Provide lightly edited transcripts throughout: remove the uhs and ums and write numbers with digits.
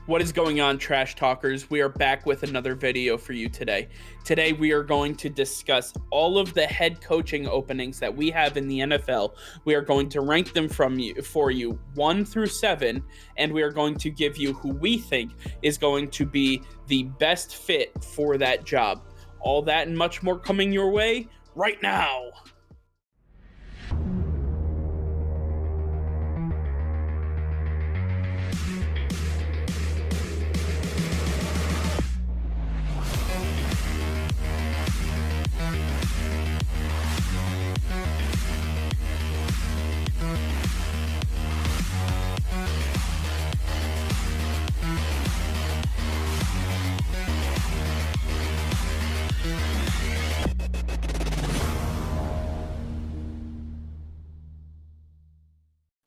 What is going on, Trash Talkers? We are back with another video for you today. Today, we are going to discuss all of the head coaching openings that we have in the NFL. We are going to rank them for you 1 through 7, and we are going to give you who we think is going to be the best fit for that job. All that and much more coming your way right now.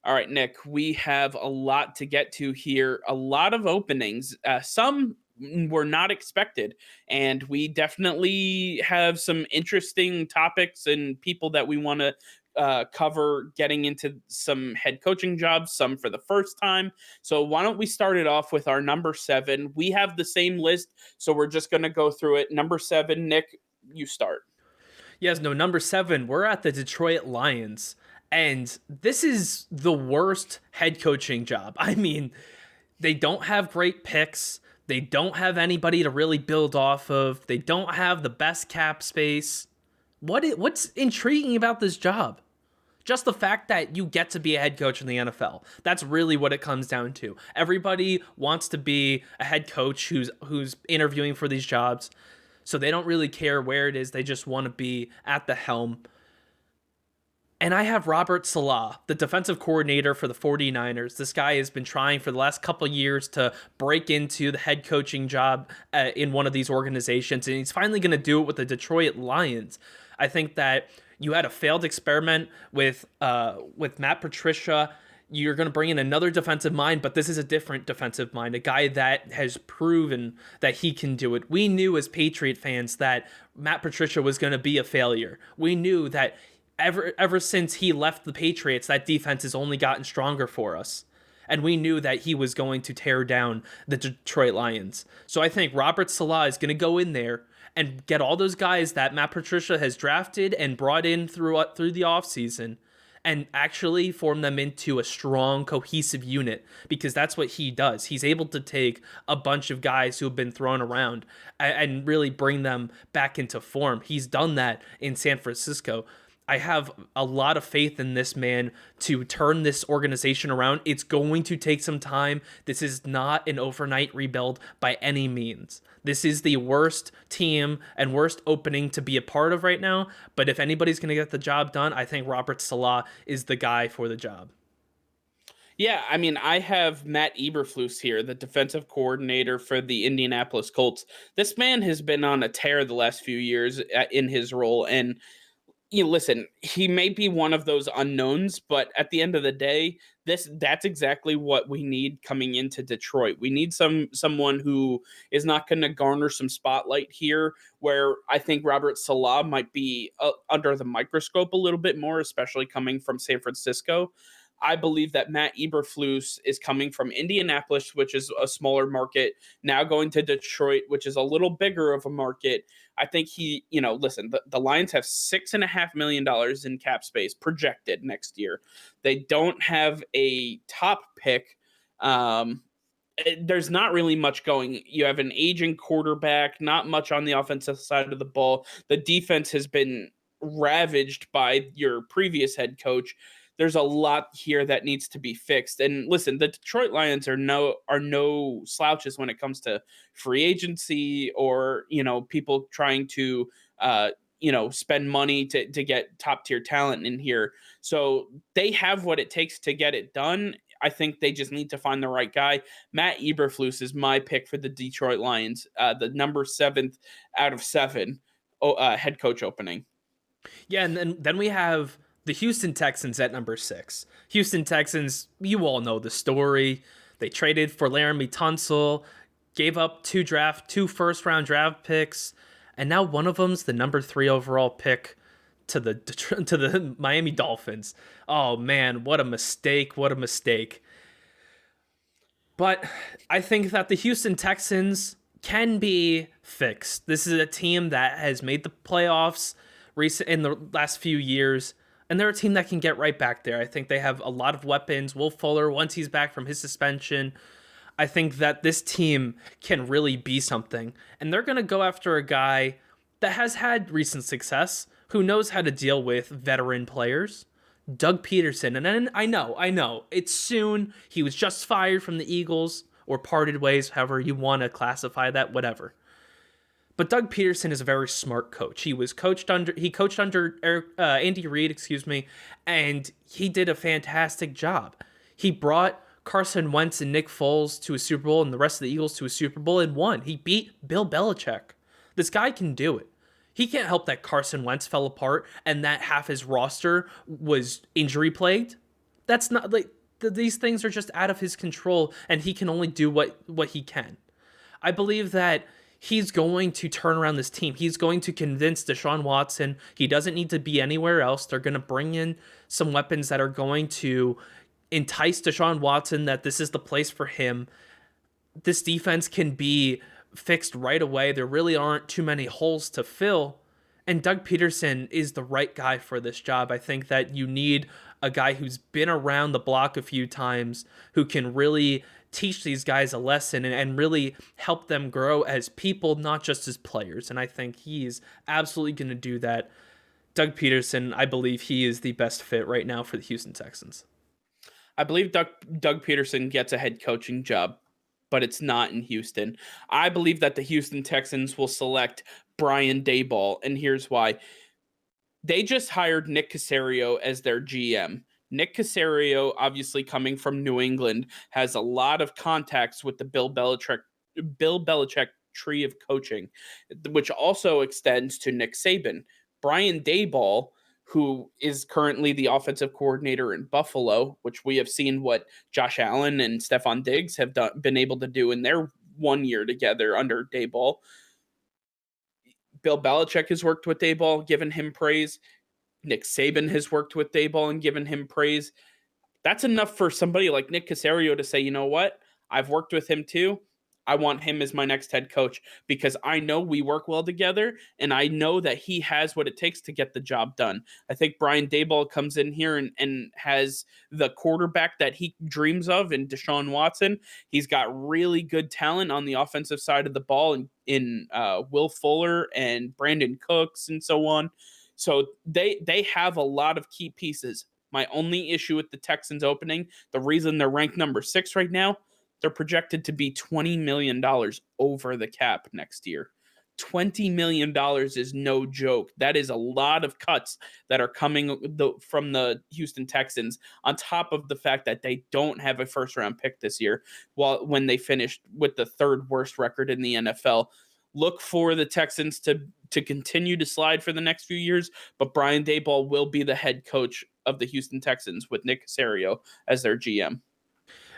All right, Nick, we have a lot to get to here. A lot of openings. Some were not expected. And we definitely have some interesting topics and people that we want to cover getting into some head coaching jobs, some for the first time. So, why don't we start it off with our number 7? We have the same list. So, we're just going to go through it. Number 7, Nick, you start. Yes, no, number 7, we're at the Detroit Lions. And this is the worst head coaching job. I mean, they don't have great picks. They don't have anybody to really build off of. They don't have the best cap space. What's intriguing about this job? Just the fact that you get to be a head coach in the NFL. That's really what it comes down to. Everybody wants to be a head coach who's interviewing for these jobs. So they don't really care where it is. They just want to be at the helm. And I have Robert Saleh, the defensive coordinator for the 49ers. This guy has been trying for the last couple of years to break into the head coaching job in one of these organizations, and he's finally going to do it with the Detroit Lions. I think that you had a failed experiment with Matt Patricia. You're going to bring in another defensive mind, but this is a different defensive mind, a guy that has proven that he can do it. We knew as Patriot fans that Matt Patricia was going to be a failure. We knew that ever since he left the Patriots, that defense has only gotten stronger for us. And we knew that he was going to tear down the Detroit Lions. So I think Robert Saleh is going to go in there and get all those guys that Matt Patricia has drafted and brought in through the offseason and actually form them into a strong, cohesive unit, because that's what he does. He's able to take a bunch of guys who have been thrown around and really bring them back into form. He's done that in San Francisco. I have a lot of faith in this man to turn this organization around. It's going to take some time. This is not an overnight rebuild by any means. This is the worst team and worst opening to be a part of right now. But if anybody's going to get the job done, I think Robert Saleh is the guy for the job. Yeah, I mean, I have Matt Eberflus here, the defensive coordinator for the Indianapolis Colts. This man has been on a tear the last few years in his role, and listen, he may be one of those unknowns, but at the end of the day, that's exactly what we need coming into Detroit. We need someone who is not going to garner some spotlight here, where I think Robert Saleh might be under the microscope a little bit more, especially coming from San Francisco. I believe that Matt Eberflus is coming from Indianapolis, which is a smaller market, now going to Detroit, which is a little bigger of a market. I think listen, the Lions have $6.5 million in cap space projected next year. They don't have a top pick. There's not really much going. You have an aging quarterback, not much on the offensive side of the ball. The defense has been ravaged by your previous head coach. There's a lot here that needs to be fixed. And listen, the Detroit Lions are no slouches when it comes to free agency or people trying to spend money to get top tier talent in here. So they have what it takes to get it done. I think they just need to find the right guy. Matt Eberflus is my pick for the Detroit Lions, the number 7th out of 7 head coach opening. Yeah, and then we have the Houston Texans at number 6. Houston Texans, you all know the story. They traded for Laramie Tunsil, gave up two first-round draft picks, and now one of them's the number 3 overall pick to the Miami Dolphins. Oh man, what a mistake! What a mistake! But I think that the Houston Texans can be fixed. This is a team that has made the playoffs in the last few years, and they're a team that can get right back there. I think they have a lot of weapons. Will Fuller, once he's back from his suspension, I think that this team can really be something. And they're going to go after a guy that has had recent success, who knows how to deal with veteran players. Doug Pederson. And then I know, it's soon. He was just fired from the Eagles or parted ways, however you want to classify that, whatever. But Doug Pederson is a very smart coach. He coached under Andy Reid, and he did a fantastic job. He brought Carson Wentz and Nick Foles to a Super Bowl and the rest of the Eagles to a Super Bowl and won. He beat Bill Belichick. This guy can do it. He can't help that Carson Wentz fell apart and that half his roster was injury plagued. That's not like these things are just out of his control, and he can only do what he can. I believe that he's going to turn around this team. He's going to convince Deshaun Watson he doesn't need to be anywhere else. They're going to bring in some weapons that are going to entice Deshaun Watson that this is the place for him. This defense can be fixed right away. There really aren't too many holes to fill. And Doug Pederson is the right guy for this job. I think that you need a guy who's been around the block a few times, who can really teach these guys a lesson and really help them grow as people, not just as players. And I think he's absolutely going to do that. Doug Pederson, I believe he is the best fit right now for the Houston Texans. I believe Doug Pederson gets a head coaching job, but it's not in Houston. I believe that the Houston Texans will select Brian Daboll, and here's why. They just hired Nick Caserio as their GM. Nick Caserio, obviously coming from New England, has a lot of contacts with the Bill Belichick tree of coaching, which also extends to Nick Saban. Brian Daboll, who is currently the offensive coordinator in Buffalo, which we have seen what Josh Allen and Stephon Diggs have been able to do in their 1 year together under Daboll. Bill Belichick has worked with Daboll, given him praise. Nick Saban has worked with Daboll and given him praise. That's enough for somebody like Nick Caserio to say, you know what? I've worked with him too. I want him as my next head coach because I know we work well together and I know that he has what it takes to get the job done. I think Brian Daboll comes in here and has the quarterback that he dreams of in Deshaun Watson. He's got really good talent on the offensive side of the ball in Will Fuller and Brandon Cooks and so on. So they have a lot of key pieces. My only issue with the Texans opening, the reason they're ranked number 6 right now, they're projected to be $20 million over the cap next year. $20 million is no joke. That is a lot of cuts that are coming from the Houston Texans, on top of the fact that they don't have a first-round pick this year, when they finished with the 3rd worst record in the NFL. Look for the Texans to continue to slide for the next few years, but Brian Daboll will be the head coach of the Houston Texans with Nick Caserio as their GM.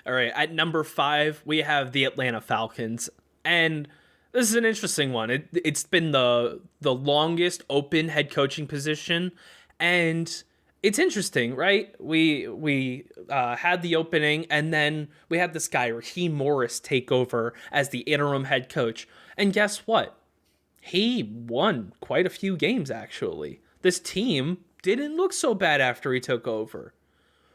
All right, at number 5, we have the Atlanta Falcons. And this is an interesting one. It's been the longest open head coaching position, and it's interesting, right? We had the opening, and then we had this guy, Raheem Morris, take over as the interim head coach. And guess what? He won quite a few games, actually. This team didn't look so bad after he took over.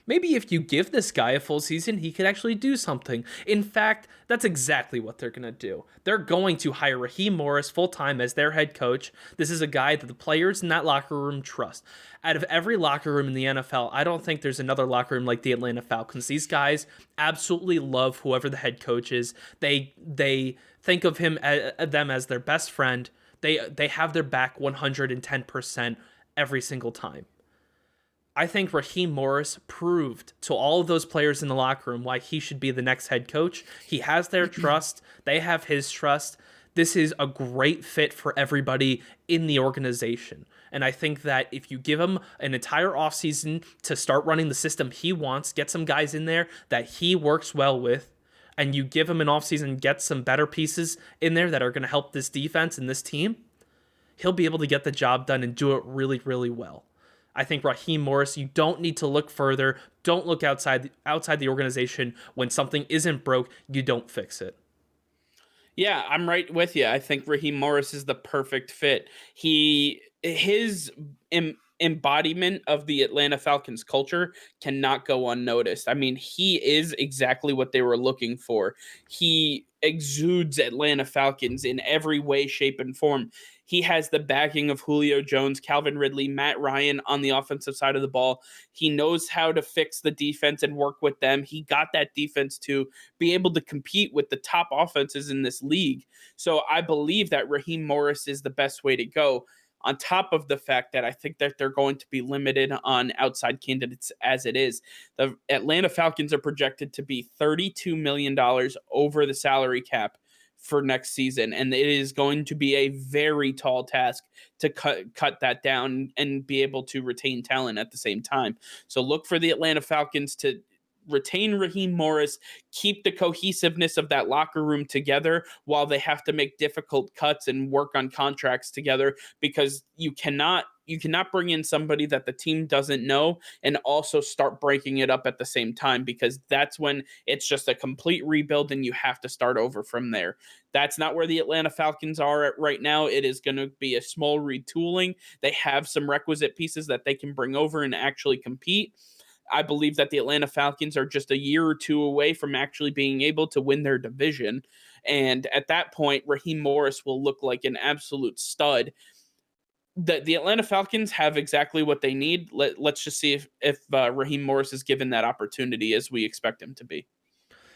Maybe if you give this guy a full season, he could actually do something. In fact, that's exactly what they're going to do. They're going to hire Raheem Morris full-time as their head coach. This is a guy that the players in that locker room trust. Out of every locker room in the NFL, I don't think there's another locker room like the Atlanta Falcons. These guys absolutely love whoever the head coach is. They think of them as their best friend. They have their back 110% every single time. I think Raheem Morris proved to all of those players in the locker room why he should be the next head coach. He has their trust. They have his trust. This is a great fit for everybody in the organization. And I think that if you give him an entire offseason to start running the system he wants, get some guys in there that he works well with, and you give him an offseason, get some better pieces in there that are going to help this defense and this team, he'll be able to get the job done and do it really, really well. I think Raheem Morris, you don't need to look further. Don't look outside the organization. When something isn't broke, you don't fix it. Yeah, I'm right with you. I think Raheem Morris is the perfect fit. His embodiment of the Atlanta Falcons culture cannot go unnoticed. I mean, he is exactly what they were looking for. He exudes Atlanta Falcons in every way, shape, and form. He has the backing of Julio Jones, Calvin Ridley, Matt Ryan on the offensive side of the ball. He knows how to fix the defense and work with them. He got that defense to be able to compete with the top offenses in this league. So I believe that Raheem Morris is the best way to go. On top of the fact that I think that they're going to be limited on outside candidates as it is. The Atlanta Falcons are projected to be $32 million over the salary cap for next season. And it is going to be a very tall task to cut that down and be able to retain talent at the same time. So look for the Atlanta Falcons to retain Raheem Morris, keep the cohesiveness of that locker room together while they have to make difficult cuts and work on contracts together, because you cannot bring in somebody that the team doesn't know and also start breaking it up at the same time, because that's when it's just a complete rebuild and you have to start over from there. That's not where the Atlanta Falcons are at right now. It is going to be a small retooling. They have some requisite pieces that they can bring over and actually compete. I believe that the Atlanta Falcons are just a year or two away from actually being able to win their division. And at that point, Raheem Morris will look like an absolute stud. The Atlanta Falcons have exactly what they need. Let's just see if Raheem Morris is given that opportunity as we expect him to be.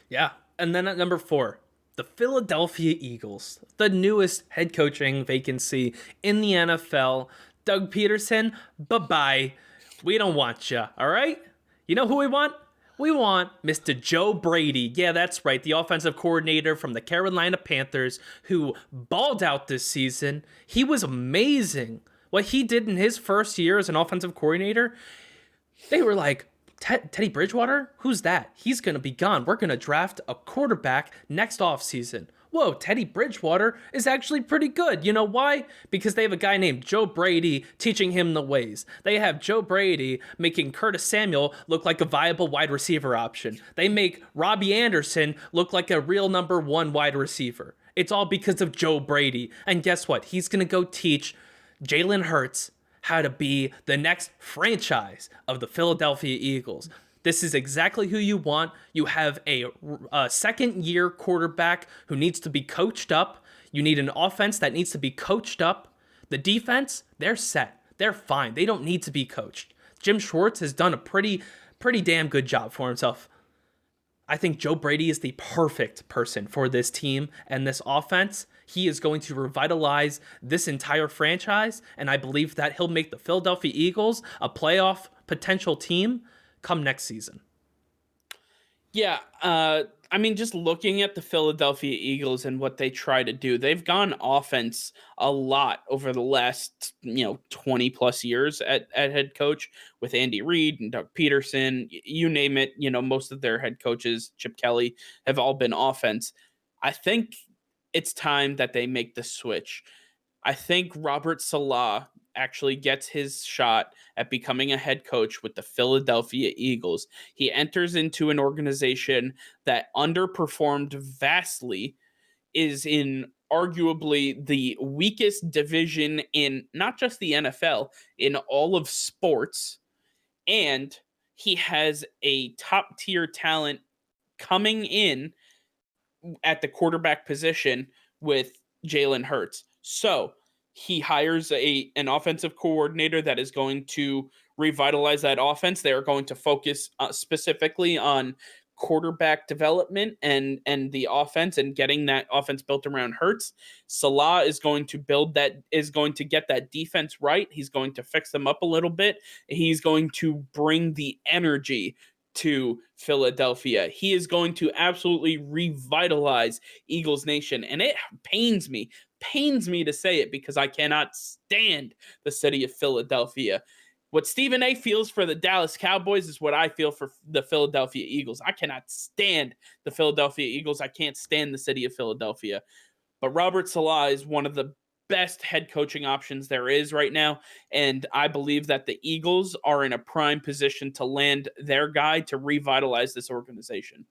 Yeah. And then at number 4, the Philadelphia Eagles, the newest head coaching vacancy in the NFL. Doug Pederson, bye-bye. We don't want you, all right? You know who we want? We want Mr. Joe Brady. Yeah, that's right, the offensive coordinator from the Carolina Panthers who balled out this season. He was amazing. What he did in his first year as an offensive coordinator, they were like, Teddy Bridgewater? Who's that? He's going to be gone. We're going to draft a quarterback next offseason. Whoa, Teddy Bridgewater is actually pretty good. You know why? Because they have a guy named Joe Brady teaching him the ways. They have Joe Brady making Curtis Samuel look like a viable wide receiver option. They make Robbie Anderson look like a real number 1 wide receiver. It's all because of Joe Brady. And guess what? He's going to go teach Jalen Hurts how to be the next franchise of the Philadelphia Eagles. This is exactly who you want. You have a second-year quarterback who needs to be coached up. You need an offense that needs to be coached up. The defense, they're set. They're fine. They don't need to be coached. Jim Schwartz has done a pretty damn good job for himself. I think Joe Brady is the perfect person for this team and this offense. He is going to revitalize this entire franchise, and I believe that he'll make the Philadelphia Eagles a playoff potential team come next season. Yeah, I mean, just looking at the Philadelphia Eagles and what they try to do, they've gone offense a lot over the last 20 plus years at head coach with Andy Reid and Doug Peterson. You name it. Most of their head coaches, Chip Kelly, have all been offense. I think it's time that they make the switch. I think Robert Saleh actually gets his shot at becoming a head coach with the Philadelphia Eagles. He enters into an organization that underperformed vastly, is in arguably the weakest division in not just the NFL, in all of sports, and he has a top tier talent coming in at the quarterback position with Jalen Hurts. So he hires an offensive coordinator that is going to revitalize that offense. They are going to focus specifically on quarterback development and the offense and getting that offense built around Hurts. Saleh is going to get that defense right. He's going to fix them up a little bit. He's going to bring the energy to Philadelphia. He is going to absolutely revitalize Eagles Nation. And it pains me to say it, because I cannot stand the city of Philadelphia. What Stephen A feels for the Dallas Cowboys is what I feel for the Philadelphia Eagles. I cannot stand the Philadelphia Eagles. I can't stand the city of Philadelphia. But Robert Saleh is one of the best head coaching options there is right now. And I believe that the Eagles are in a prime position to land their guy to revitalize this organization.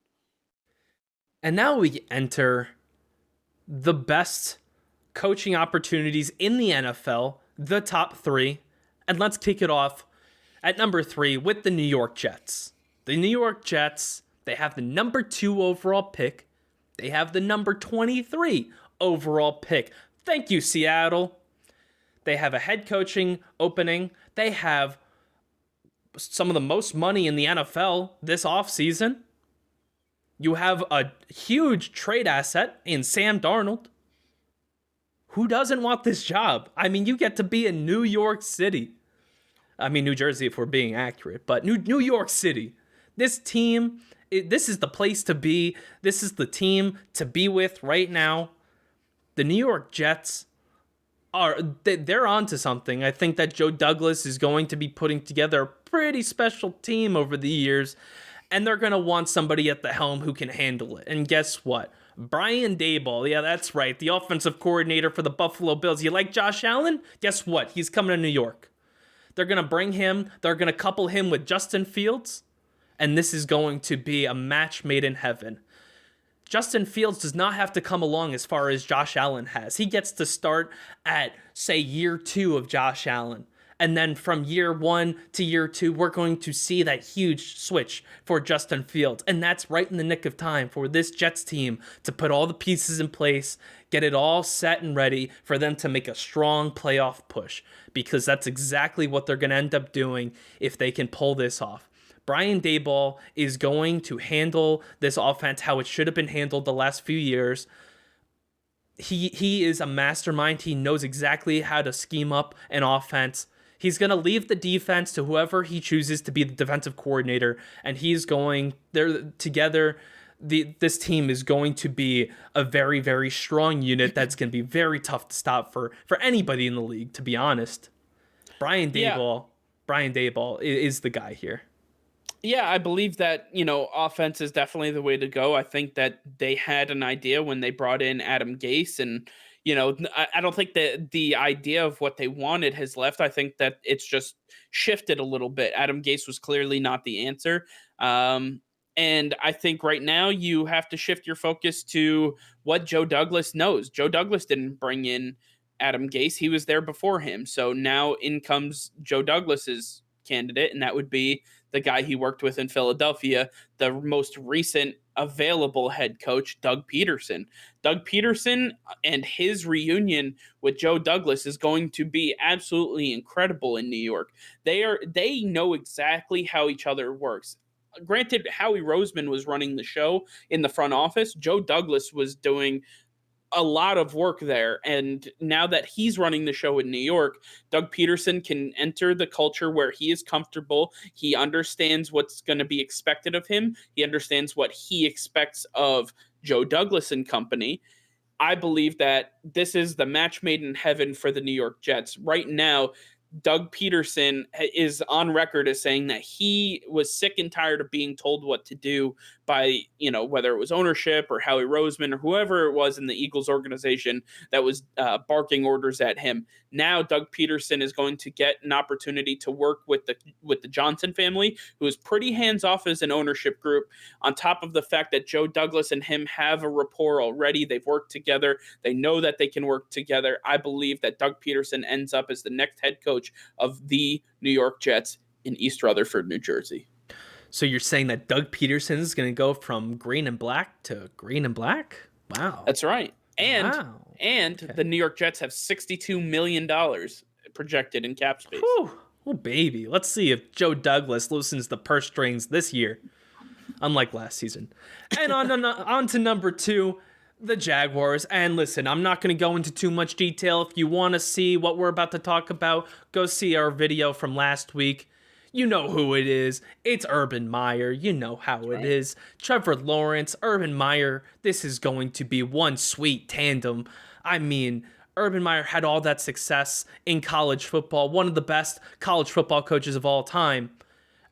And now we enter the best coaching opportunities in the NFL, the top three. And let's kick it off at number 3 with the New York Jets. The New York Jets, they have the number 2 overall pick. They have the number 23 overall pick. Thank you, Seattle. They have a head coaching opening. They have some of the most money in the NFL this offseason. You have a huge trade asset in Sam Darnold. Who doesn't want this job? I mean, you get to be in New York City. I mean, New Jersey, if we're being accurate, but New York City. This team, this is the place to be. This is the team to be with right now. The New York Jets they're onto something. I think that Joe Douglas is going to be putting together a pretty special team over the years, and they're going to want somebody at the helm who can handle it. And guess what? Brian Daboll, yeah, that's right, the offensive coordinator for the Buffalo Bills. You like Josh Allen? Guess what? He's coming to New York. They're going to bring him, they're going to couple him with Justin Fields, and this is going to be a match made in heaven. Justin Fields does not have to come along as far as Josh Allen has. He gets to start at, say, year 2 of Josh Allen. And then from year 1 to year 2, we're going to see that huge switch for Justin Fields. And that's right in the nick of time for this Jets team to put all the pieces in place, get it all set and ready for them to make a strong playoff push. Because that's exactly what they're going to end up doing if they can pull this off. Brian Daboll is going to handle this offense how it should have been handled the last few years. He is a mastermind. He knows exactly how to scheme up an offense. He's going to leave the defense to whoever he chooses to be the defensive coordinator, and he's going there together. This team is going to be a very, very strong unit that's going to be very tough to stop for anybody in the league, to be honest. Brian Daboll is the guy here. Yeah, I believe that, offense is definitely the way to go. I think that they had an idea when they brought in Adam Gase, and, I don't think that the idea of what they wanted has left. I think that it's just shifted a little bit. Adam Gase was clearly not the answer. And I think right now you have to shift your focus to what Joe Douglas knows. Joe Douglas didn't bring in Adam Gase. He was there before him. So now in comes Joe Douglas's candidate, and that would be the guy he worked with in Philadelphia, the most recent available head coach, Doug Pederson. Doug Pederson and his reunion with Joe Douglas is going to be absolutely incredible in New York. They know exactly how each other works. Granted, Howie Roseman was running the show in the front office. Joe Douglas was doing a lot of work there. And now that he's running the show in New York, Doug Pederson can enter the culture where he is comfortable. He understands what's going to be expected of him. He understands what he expects of Joe Douglas and company. I believe that this is the match made in heaven for the New York Jets. Right now, Doug Pederson is on record as saying that he was sick and tired of being told what to do by, whether it was ownership or Howie Roseman or whoever it was in the Eagles organization that was barking orders at him. Now, Doug Pederson is going to get an opportunity to work with the Johnson family, who is pretty hands-off as an ownership group, on top of the fact that Joe Douglas and him have a rapport already. They've worked together. They know that they can work together. I believe that Doug Pederson ends up as the next head coach of the New York Jets in East Rutherford, New Jersey. So you're saying that Doug Pederson is going to go from green and black to green and black? Wow. That's right. And the New York Jets have $62 million projected in cap space. Whew. Oh, baby. Let's see if Joe Douglas loosens the purse strings this year, unlike last season. And on to number 2, the Jaguars. And listen, I'm not going to go into too much detail. If you want to see what we're about to talk about, go see our video from last week. You know who it is. It's Urban Meyer. You know how it is. Trevor Lawrence, Urban Meyer. This is going to be one sweet tandem. I mean, Urban Meyer had all that success in college football, one of the best college football coaches of all time.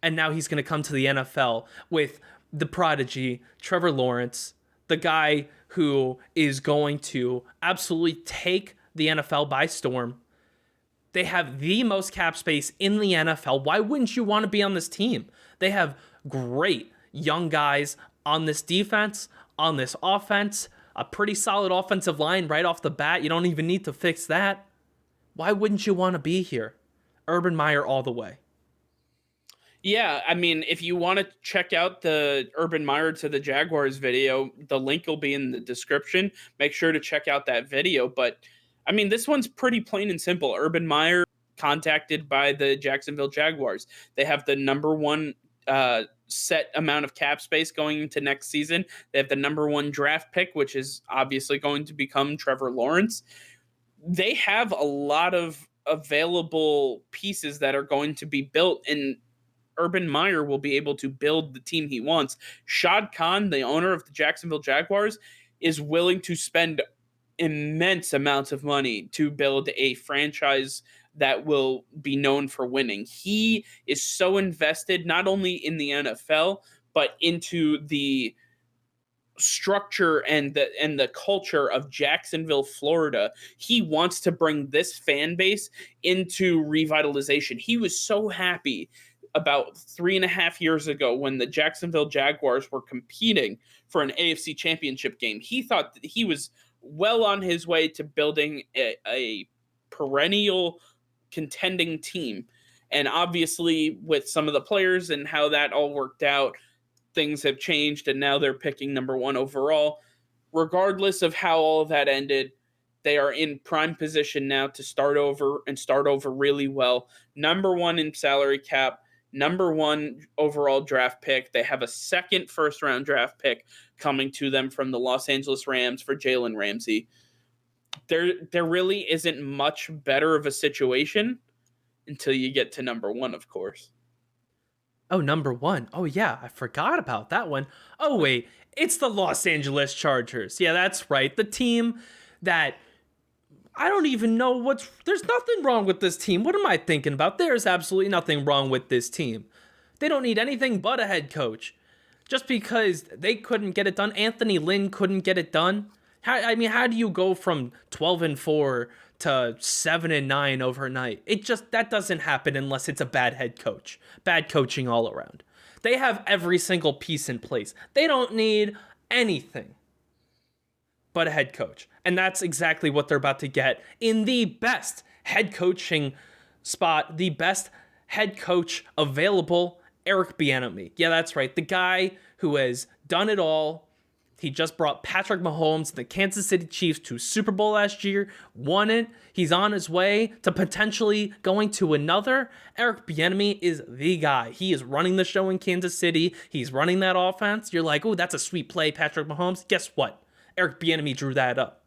And now he's going to come to the NFL with the prodigy, Trevor Lawrence, the guy who is going to absolutely take the NFL by storm. They have the most cap space in the NFL. Why wouldn't you want to be on this team? They have great young guys on this defense, on this offense, a pretty solid offensive line right off the bat. You don't even need to fix that. Why wouldn't you want to be here? Urban Meyer all the way. Yeah, I mean, if you want to check out the Urban Meyer to the Jaguars video, the link will be in the description. Make sure to check out that video. But I mean, this one's pretty plain and simple. Urban Meyer contacted by the Jacksonville Jaguars. They have the number one set amount of cap space going into next season. They have the number one draft pick, which is obviously going to become Trevor Lawrence. They have a lot of available pieces that are going to be built, and Urban Meyer will be able to build the team he wants. Shad Khan, the owner of the Jacksonville Jaguars, is willing to spend immense amounts of money to build a franchise that will be known for winning. He is so invested not only in the NFL, but into the structure and the culture of Jacksonville, Florida. He wants to bring this fan base into revitalization. He was so happy about 3.5 years ago when the Jacksonville Jaguars were competing for an AFC championship game. He thought that he was well on his way to building a perennial contending team. And obviously, with some of the players and how that all worked out, things have changed, and now they're picking number one overall. Regardless of how all of that ended, they are in prime position now to start over and start over really well. Number one in salary cap, number one overall draft pick. They have a second first-round draft pick coming to them from the Los Angeles Rams for Jalen Ramsey. There really isn't much better of a situation until you get to number one, of course. Oh, number one. Oh, yeah, I forgot about that one. Oh, wait, it's the Los Angeles Chargers. Yeah, that's right. The team that I don't even know there's nothing wrong with this team. What am I thinking about? There's absolutely nothing wrong with this team. They don't need anything but a head coach. Just because they couldn't get it done, Anthony Lynn couldn't get it done. How do you go from 12-4 to 7-9 overnight? That doesn't happen unless it's a bad head coach. Bad coaching all around. They have every single piece in place. They don't need anything but a head coach. And that's exactly what they're about to get in the best head coaching spot, the best head coach available, Eric Bieniemy. Yeah, that's right. The guy who has done it all. He just brought Patrick Mahomes and the Kansas City Chiefs to Super Bowl last year, won it. He's on his way to potentially going to another. Eric Bieniemy is the guy. He is running the show in Kansas City. He's running that offense. You're like, oh, that's a sweet play, Patrick Mahomes. Guess what? Eric Bieniemy drew that up.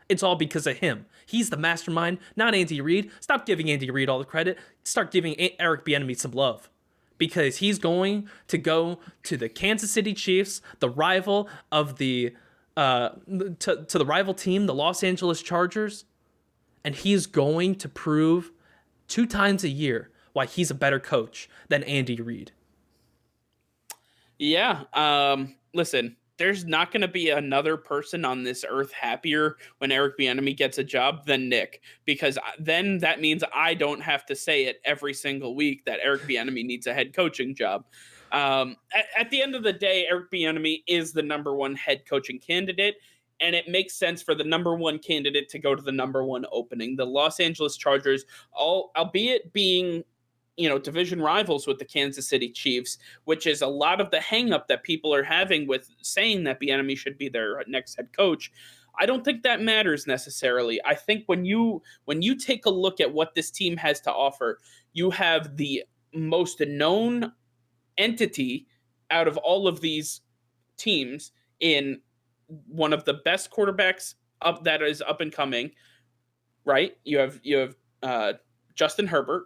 It's all because of him. He's the mastermind, not Andy Reid. Stop giving Andy Reid all the credit. Start giving Eric Bieniemy some love. Because he's going to go to the Kansas City Chiefs, the rival of the to the rival team, the Los Angeles Chargers, and he's going to prove 2 times a year why he's a better coach than Andy Reid. Yeah, listen, there's not going to be another person on this earth happier when Eric Bieniemy gets a job than Nick, because then that means I don't have to say it every single week that Eric Bieniemy needs a head coaching job. At the end of the day, Eric Bieniemy is the number one head coaching candidate, and it makes sense for the number one candidate to go to the number one opening. The Los Angeles Chargers, albeit being division rivals with the Kansas City Chiefs, which is a lot of the hang-up that people are having with saying that Bieniemy should be their next head coach. I don't think that matters necessarily. I think when you take a look at what this team has to offer, you have the most known entity out of all of these teams in one of the best quarterbacks that is up and coming, right? You have Justin Herbert.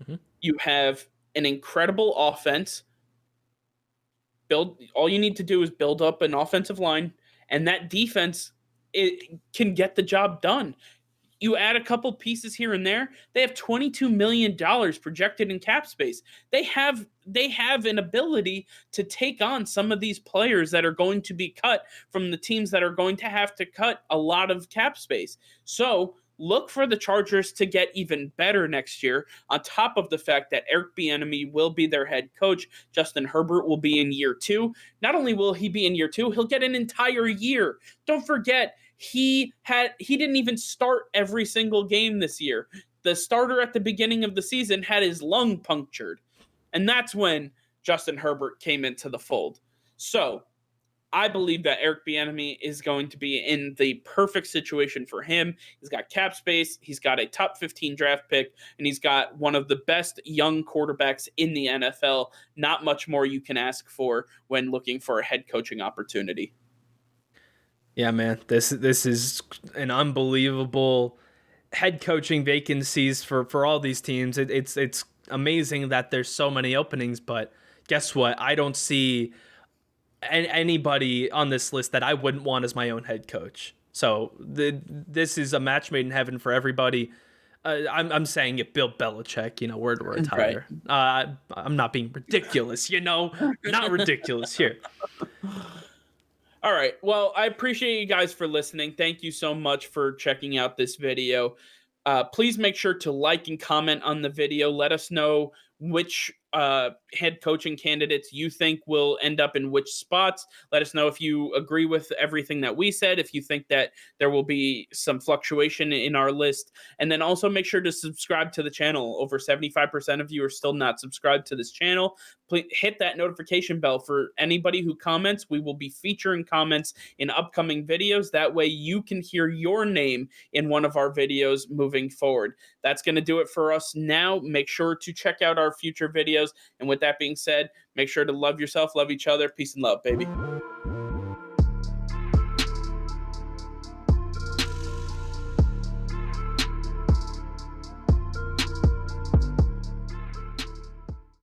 Mm-hmm. You have an incredible offense. All you need to do is build up an offensive line, and that defense can get the job done. You add a couple pieces here and there, they have $22 million projected in cap space. They have an ability to take on some of these players that are going to be cut from the teams that are going to have to cut a lot of cap space. So look for the Chargers to get even better next year, on top of the fact that Eric Bieniemy will be their head coach. Justin Herbert will be in year 2. Not only will he be in year 2, he'll get an entire year. Don't forget, he didn't even start every single game this year. The starter at the beginning of the season had his lung punctured. And that's when Justin Herbert came into the fold. So I believe that Eric Bieniemy is going to be in the perfect situation for him. He's got cap space, he's got a top 15 draft pick, and he's got one of the best young quarterbacks in the NFL. Not much more you can ask for when looking for a head coaching opportunity. Yeah, man, this is an unbelievable head coaching vacancies for all these teams. It's amazing that there's so many openings, but guess what? I don't see anybody on this list that I wouldn't want as my own head coach. So this is a match made in heaven for everybody. I'm saying it, Bill Belichick, word for word, Tyler. Right. I'm not being ridiculous, not ridiculous here. All right. Well, I appreciate you guys for listening. Thank you so much for checking out this video. Please make sure to like and comment on the video. Let us know which head coaching candidates you think will end up in which spots. Let us know if you agree with everything that we said, if you think that there will be some fluctuation in our list. And then also make sure to subscribe to the channel. Over 75% of you are still not subscribed to this channel. Please hit that notification bell for anybody who comments. We will be featuring comments in upcoming videos. That way you can hear your name in one of our videos moving forward. That's going to do it for us now. Make sure to check out our future videos. And with that being said, make sure to love yourself, love each other. Peace and love, baby.